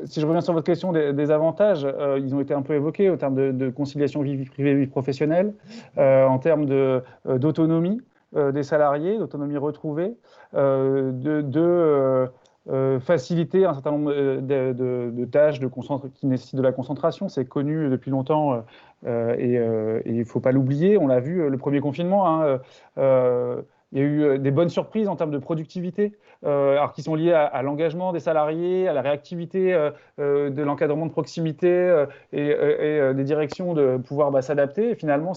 si je reviens sur votre question des avantages, ils ont été un peu évoqués en termes de conciliation vie privée, vie professionnelle, en termes d'autonomie des salariés, d'autonomie retrouvée, faciliter un certain nombre de tâches qui nécessitent de la concentration. C'est connu depuis longtemps et il ne faut pas l'oublier. On l'a vu, le premier confinement, hein, il y a eu des bonnes surprises en termes de productivité, alors qui sont liées à l'engagement des salariés, à la réactivité de l'encadrement de proximité et des directions de pouvoir s'adapter. Et finalement,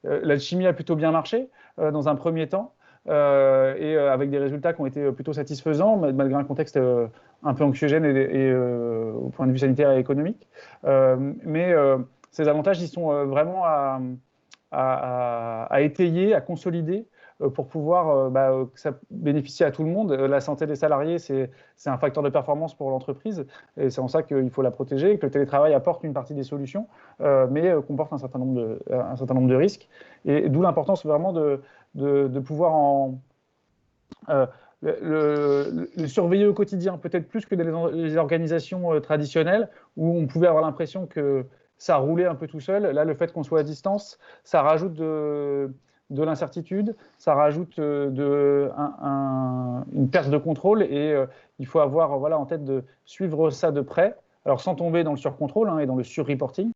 l'alchimie a plutôt bien marché dans un premier temps. Avec des résultats qui ont été plutôt satisfaisants, malgré un contexte un peu anxiogène au point de vue sanitaire et économique. Ces avantages, ils sont vraiment à étayer, à consolider pour pouvoir que ça bénéficie à tout le monde. La santé des salariés, c'est un facteur de performance pour l'entreprise et c'est en ça qu'il faut la protéger, que le télétravail apporte une partie des solutions, mais comporte un certain nombre de risques. Et d'où l'importance vraiment de pouvoir le surveiller au quotidien, peut-être plus que dans les organisations traditionnelles où on pouvait avoir l'impression que ça roulait un peu tout seul. Là, le fait qu'on soit à distance, ça rajoute de l'incertitude, ça rajoute une perte de contrôle et il faut avoir en tête de suivre ça de près, alors sans tomber dans le surcontrôle et dans le surreporting,